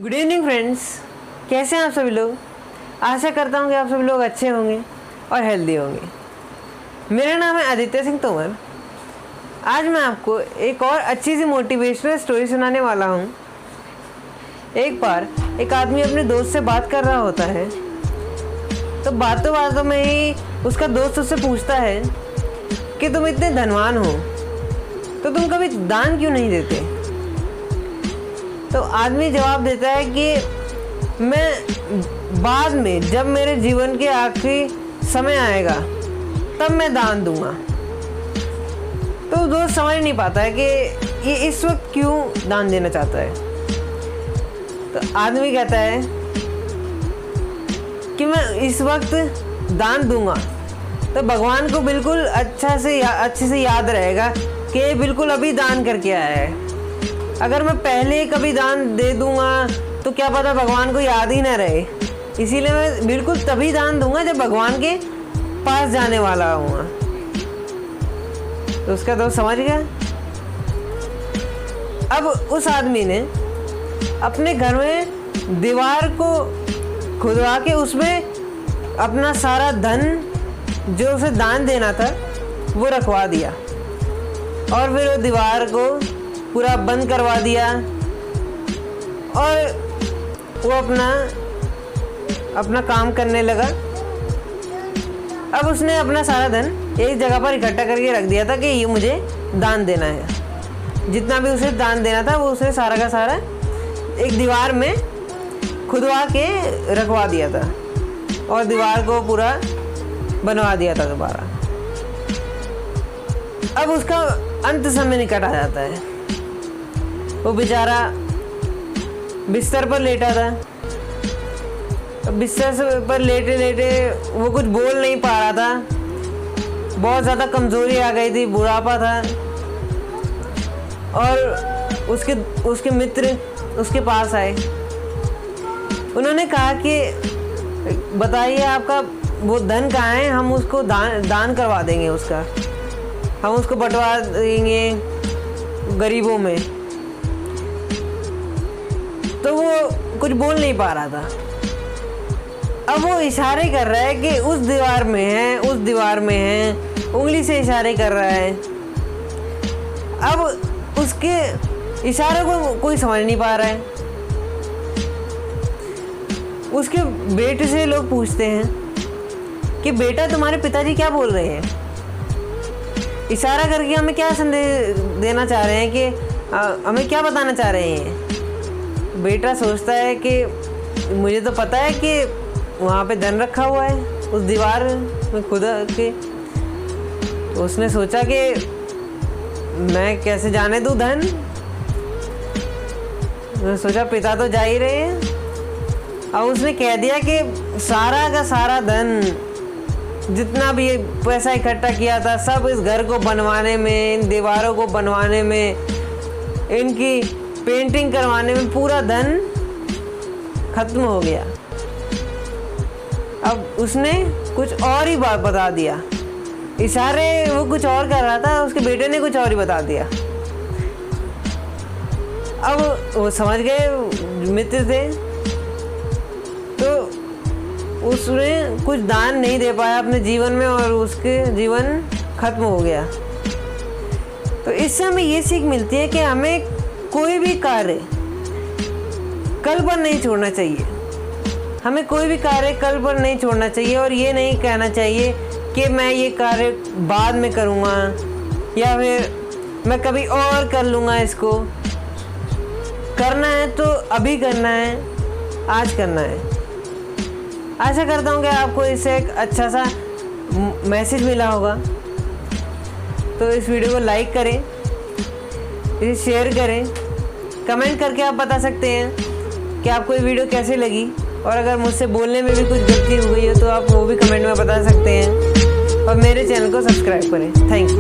Good evening friends, कैसे हैं आप सभी लोग। आशा करता हूँ कि आप सभी लोग अच्छे होंगे और हेल्दी होंगे। मेरा नाम है आदित्य सिंह तोमर। आज मैं आपको एक और अच्छी सी मोटिवेशनल स्टोरी सुनाने वाला हूँ। एक बार एक आदमी अपने दोस्त से बात कर रहा होता है, तो बातों बातों में ही उसका दोस्त उससे पूछता है कि तुम इतने धनवान हो तो तुम कभी दान क्यों नहीं देते। तो आदमी जवाब देता है कि मैं बाद में, जब मेरे जीवन के आखिरी समय आएगा तब मैं दान दूंगा। तो दोस्त समझ नहीं पाता है कि ये इस वक्त क्यों दान देना चाहता है। तो आदमी कहता है कि मैं इस वक्त दान दूंगा तो भगवान को बिल्कुल अच्छे से याद रहेगा कि ये बिल्कुल अभी दान करके आया है। अगर मैं पहले कभी दान दे दूंगा तो क्या पता भगवान को याद ही ना रहे। इसीलिए मैं बिल्कुल तभी दान दूंगा जब भगवान के पास जाने वाला हूँ। तो उसका दोस्त समझ गया। अब उस आदमी ने अपने घर में दीवार को खुदवा के उसमें अपना सारा धन जो उसे दान देना था वो रखवा दिया, और फिर वो दीवार को पूरा बंद करवा दिया, और वो अपना काम करने लगा। अब उसने अपना सारा धन एक जगह पर इकट्ठा करके रख दिया था कि ये मुझे दान देना है। जितना भी उसे दान देना था वो उसने सारा का सारा एक दीवार में खुदवा के रखवा दिया था, और दीवार को पूरा बनवा दिया था दोबारा। अब उसका अंत समय निकट आ जाता है। वो बेचारा बिस्तर पर लेटा था। बिस्तर पर लेटे लेटे वो कुछ बोल नहीं पा रहा था। बहुत ज़्यादा कमज़ोरी आ गई थी, बुढ़ापा था। और उसके मित्र उसके पास आए। उन्होंने कहा कि बताइए आपका वो धन कहाँ है, हम उसको दान करवा देंगे, हम उसको बंटवा देंगे गरीबों में। तो वो कुछ बोल नहीं पा रहा था। अब वो इशारे कर रहा है कि उस दीवार में है, उस दीवार में है, उंगली से इशारे कर रहा है। अब उसके इशारे को कोई समझ नहीं पा रहा है। उसके बेटे से लोग पूछते हैं कि बेटा तुम्हारे पिताजी क्या बोल रहे हैं, इशारा करके हमें क्या संदेश देना चाह रहे हैं, कि हमें क्या बताना चाह रहे हैं। बेटा सोचता है कि मुझे तो पता है कि वहाँ पे धन रखा हुआ है उस दीवार में खुदा के। तो उसने सोचा कि मैं कैसे जाने दूँ धन। उसने सोचा पिता तो जा ही रहे हैं। अब उसने कह दिया कि सारा का सारा धन, जितना भी पैसा इकट्ठा किया था, सब इस घर को बनवाने में, इन दीवारों को बनवाने में, इनकी पेंटिंग करवाने में पूरा धन खत्म हो गया। अब उसने कुछ और ही बात बता दिया। इशारे वो कुछ और कर रहा था, उसके बेटे ने कुछ और ही बता दिया। अब वो समझ गए, मित्र थे, तो उसने कुछ दान नहीं दे पाया अपने जीवन में, और उसके जीवन खत्म हो गया। तो इससे हमें ये सीख मिलती है कि हमें कोई भी कार्य कल पर नहीं छोड़ना चाहिए। हमें कोई भी कार्य कल पर नहीं छोड़ना चाहिए, और ये नहीं कहना चाहिए कि मैं ये कार्य बाद में करूँगा, या फिर मैं कभी और कर लूँगा। इसको करना है तो अभी करना है, आज करना है। आशा करता हूँ कि आपको इससे एक अच्छा सा मैसेज मिला होगा। तो इस वीडियो को लाइक करें, इसे शेयर करें, कमेंट करके आप बता सकते हैं कि आपको ये वीडियो कैसी लगी। और अगर मुझसे बोलने में भी कुछ गलती हो गई हो तो आप वो भी कमेंट में बता सकते हैं। और मेरे चैनल को सब्सक्राइब करें। Thank you.